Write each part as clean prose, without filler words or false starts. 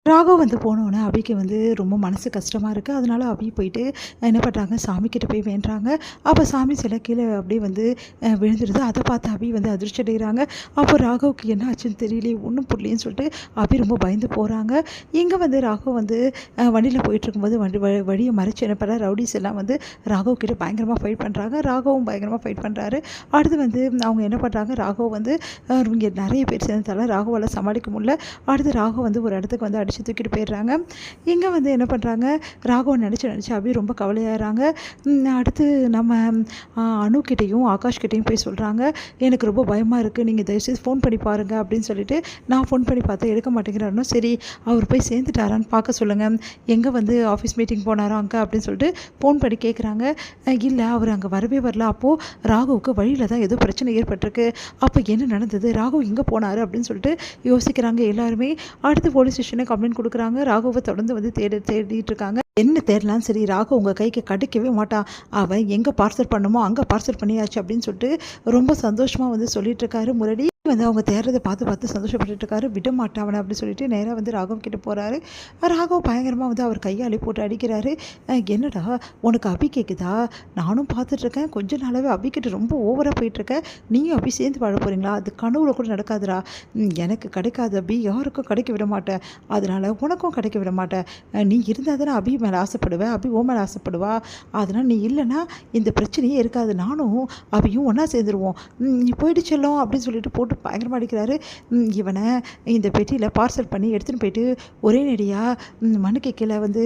ராகவ் வந்து போனோன்னே அபிக்கு வந்து ரொம்ப மனசு கஷ்டமாக இருக்குது. அதனால அபி போயிட்டு என்ன பண்ணுறாங்க, சாமிக்கிட்ட போய் வேண்டுறாங்க. அப்போ சாமி சிலை கீழே அப்படியே வந்து விழுந்துடுது. அதை பார்த்து அபி வந்து அதிர்ச்சி அடைகிறாங்க. அப்போ ராகவுக்கு என்ன ஆச்சுன்னு தெரியலையே, ஒன்றும் புரியலேன்னு சொல்லிட்டு அபி ரொம்ப பயந்து போகிறாங்க. இங்கே வந்து ராகவ் வந்து வண்டியில் போயிட்டுருக்கும்போது வழியை மறைச்சு என்ன பண்ணுற ரவுடிஸ் எல்லாம் வந்து ராகவ் கிட்ட பயங்கரமாக ஃபைட் பண்ணுறாங்க. ராகவும் பயங்கரமாக ஃபைட் பண்ணுறாரு. அடுத்து வந்து அவங்க என்ன பண்ணுறாங்க, ராகவ் வந்து இங்கே நிறைய பேர் சேர்ந்ததால ராகவால் சமாளிக்க முடியல. அடுத்து ராகவ் வந்து ஒரு இடத்துக்கு வந்து அடித்து தூக்கிட்டு போயிடுறாங்க. இங்கே வந்து என்ன பண்ணுறாங்க, ராகவ நினச்சி அப்படியே ரொம்ப கவலையாகிறாங்க. அடுத்து நம்ம அணுக்கிட்டையும் ஆகாஷ்கிட்டையும் போய் சொல்கிறாங்க, எனக்கு ரொம்ப பயமாக இருக்குது, நீங்கள் தயவுசெய்து ஃபோன் பண்ணி பாருங்கள் அப்படின்னு சொல்லிட்டு நான் ஃபோன் பண்ணி பார்த்தா எடுக்க மாட்டேங்கிறாருன்னு, சரி அவர் போய் சேர்ந்துட்டாரான்னு பார்க்க சொல்லுங்கள், எங்கே வந்து ஆஃபீஸ் மீட்டிங் போனாரோ அங்கே அப்படின்னு சொல்லிட்டு ஃபோன் பண்ணி கேட்குறாங்க. இல்லை அவர் அங்கே வரவே வரல. அப்போது ராகவுக்கு வழியில் தான் ஏதோ பிரச்சனை ஏற்பட்டிருக்கு. அப்போ என்ன நடந்தது, ராகவ் எங்கே போனார் அப்படின்னு சொல்லிட்டு யோசிக்கிறாங்க எல்லாருமே. அடுத்து போலீஸ் ஸ்டேஷனை கம்ப்ளைண்ட் கொடுக்குறாங்க. ராகவை தொடர்ந்து வந்து தேடிட்டு இருக்காங்க. என்ன தேடலாம், சரி ராகவ் உங்கள் கைக்கு கிடைக்கவே மாட்டான், அவன் எங்கே பார்சல் பண்ணுமோ அங்கே பார்சல் பண்ணியாச்சு அப்படின்னு சொல்லிட்டு ரொம்ப சந்தோஷமாக வந்து சொல்லிட்டு இருக்காரு முரளி. வந்து அவங்க தேடுறதை பார்த்து சந்தோஷப்பட்டு இருக்காரு. விட மாட்டான் அவனை அப்படின்னு சொல்லிட்டு நேராக வந்து ராகவ் கிட்ட போகிறாரு. ராகவ் பயங்கரமாக வந்து அவர் கையாளி போட்டு அடிக்கிறாரு. என்னடா உனக்கு அபி கேட்குதா, நானும் பார்த்துட்ருக்கேன், கொஞ்ச நாளாகவே அபிக்கிட்ட ரொம்ப ஓவராக போயிட்டுருக்கேன், நீயும் அபி சேர்ந்து வாழ போகிறீங்களா, அது கனவுல கூட நடக்காதுடா, எனக்கு கிடைக்காது அபி, யாருக்கும் கிடைக்க விட மாட்டேன், அதனால் உனக்கும் கிடைக்க விட மாட்டேன், நீ இருந்தால் தானே அபி மேலே ஆசைப்படுவேன், அபி ஓ மேலே ஆசைப்படுவா, அதனால் நீ இல்லைன்னா இந்த பிரச்சனையே இருக்காது, நானும் அபியும் ஒன்றா சேர்ந்துருவோம், நீ போயிட்டு செல்லும் அப்படின்னு சொல்லிட்டு போட்டு பயங்கரமாக அடிக்கிறாரு. இவனை இந்த பெட்டியில் பார்சல் பண்ணி எடுத்துகிட்டு போயிட்டு ஒரே நடியாக மண்ணுக்கு கீழே வந்து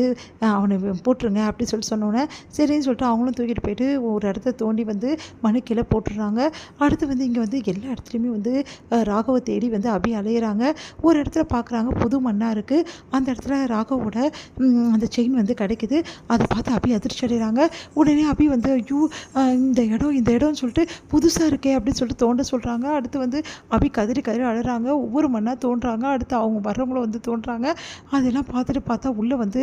அவனை போட்டுருங்க அப்படின்னு சொல்லிட்டு சொன்னோன்னே சரின்னு சொல்லிட்டு அவங்களும் தூக்கிட்டு போயிட்டு ஒரு இடத்த தோண்டி வந்து மண்ணு கீழே போட்டுடுறாங்க. அடுத்து வந்து இங்கே வந்து எல்லா இடத்துலையுமே வந்து ராகவை தேடி வந்து அபி அலையிறாங்க. ஒரு இடத்துல பார்க்குறாங்க புது மண்ணாக இருக்குது. அந்த இடத்துல ராகவோட அந்த செயின் வந்து கிடைக்குது. அதை பார்த்து அபி அதிர்ச்சி அடைகிறாங்க. உடனே அபி வந்து ஐயோ இந்த இடம்னு சொல்லிட்டு புதுசாக இருக்கே அப்படின்னு சொல்லிட்டு தோண்ட சொல்கிறாங்க. அடுத்து வந்து அபி கதறி அழுறாங்க. ஒவ்வொரு மண்ணாக தோன்றாங்க. அடுத்து அவங்க வர்றவங்களும் வந்து தோன்றாங்க. அதெல்லாம் பார்த்தா உள்ளே வந்து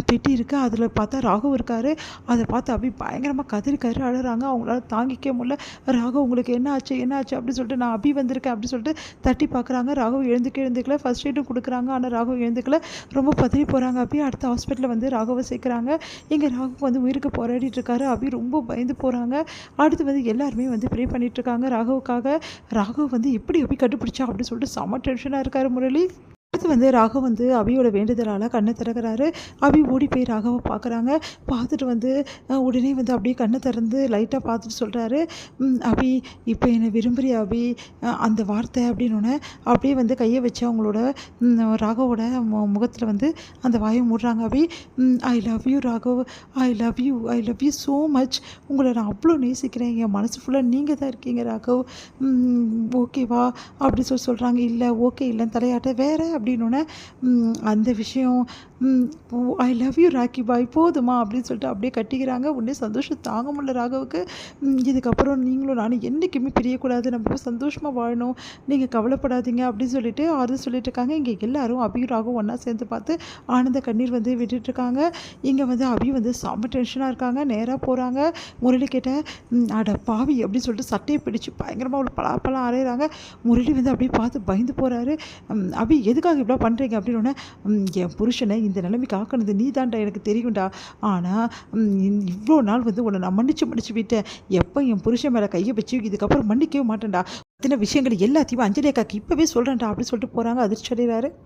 பெட்டி இருக்குது. அதில் பார்த்தா ராகவ் இருக்கார். அதை பார்த்து அபி பயங்கரமாக கதறி அழுறாங்க. அவங்களால தாங்கிக்க முடியல. ராகவ் உங்களுக்கு என்ன ஆச்சு அப்படின்னு சொல்லிட்டு நான் அபி வந்திருக்கேன் அப்படின்னு சொல்லிட்டு தட்டி பார்க்குறாங்க. ராகவ் எழுந்துக்கல. ஃபர்ஸ்ட் எய்டும் கொடுக்குறாங்க. ஆனால் ராகவ் எழுந்துக்கல. ரொம்ப பதறி போகிறாங்க அபி. அடுத்த ஹாஸ்பிட்டலில் வந்து ராகவை சேர்க்குறாங்க. இங்கே ராகவ் வந்து உயிருக்கு போராடிட்டு இருக்காரு. அபி ரொம்ப பயந்து போகிறாங்க. அடுத்து வந்து எல்லாருமே வந்து ப்ரே பண்ணிட்டு இருக்காங்க ராகவுக்காக. ராகவ் வந்து எப்படி அபி கண்டுபிடிச்சா அப்படின்னு சொல்லிட்டு செம்ம டென்ஷனாக இருக்காரு முரளி. அடுத்து வந்து ராகவ் வந்து அபியோட வேண்டுதலால் கண்ணை திறக்கிறாரு. அபி ஓடி போய் ராகவை பார்க்குறாங்க. பார்த்துட்டு வந்து உடனே வந்து அப்படியே கண்ணை திறந்து லைட்டாக பார்த்துட்டு சொல்கிறாரு, அபி இப்போ என்னை விரும்புகிறியா அபி, அந்த வார்த்தை அப்படின்னோடனே அப்படியே வந்து கையை வச்சு அவங்களோட ராகவோட முகத்தில் வந்து அந்த வாயை மூடுறாங்க. Abhi I love you Raghav, I love you so much, உங்களை நான் அவ்வளோ நேசிக்கிறேன், என் மனசு ஃபுல்லாக நீங்கள் தான் இருக்கீங்க ராகவ், ஓகேவா அப்படி சொல்கிறாங்க. இல்லை ஓகே இல்லைன்னு தலையாட்ட வேறு அப்படின்னோடனே அந்த விஷயம் ஐ லவ் யூ ராக்கி பாய் போதுமா அப்படின்னு சொல்லிட்டு அப்படியே கட்டிக்கிறாங்க. உடனே சந்தோஷம் தாங்க முடியல ராகவுக்கு. இதுக்கப்புறம் நீங்களும் நானும் என்றைக்குமே பிரியக்கூடாது, நம்ம சந்தோஷமாக வாழணும், நீங்கள் கவலைப்படாதீங்க அப்படின்னு சொல்லிட்டு ஆறுதல் சொல்லிட்டு இருக்காங்க. இங்கே எல்லாரும் அபியும் ராகவும் ஒன்றா சேர்ந்து பார்த்து ஆனந்த கண்ணீர் வந்து விட்டுட்ருக்காங்க. இங்கே வந்து அபி வந்து செம்ம டென்ஷனாக இருக்காங்க. நேராக போகிறாங்க. முரளி கிட்ட அட பாவி அப்படின்னு சொல்லிட்டு சட்டையை பிடிச்சி பயங்கரமாக அவ்வளோ பலாப்பெல்லாம் அரைகிறாங்க. முரளி வந்து அப்படியே பார்த்து பயந்து போகிறாரு. அபி எதுக்காக இவ்வளோ பண்ணுறீங்க அப்படின்னோடனே, என் புருஷனை இந்த நிலைமைக்கு ஆக்கினது நீ தான்டா, எனக்கு தெரியும்டா, ஆனால் இவ்வளோ நாள் வந்து உன்னை நான் மன்னிச்சு விட்டேன், எப்போ என் புருஷன் மேலே கையை வச்சு இதுக்கப்புறம் மன்னிக்கவே மாட்டேன்டா, பற்றின விஷயங்கள் எல்லாத்தையும் அஞ்சலி அக்காக்கு இப்போவே சொல்கிறேன்டா அப்படின்னு சொல்லிட்டு போகிறாங்க. அதிர்ச்சி அடைகிறாரு.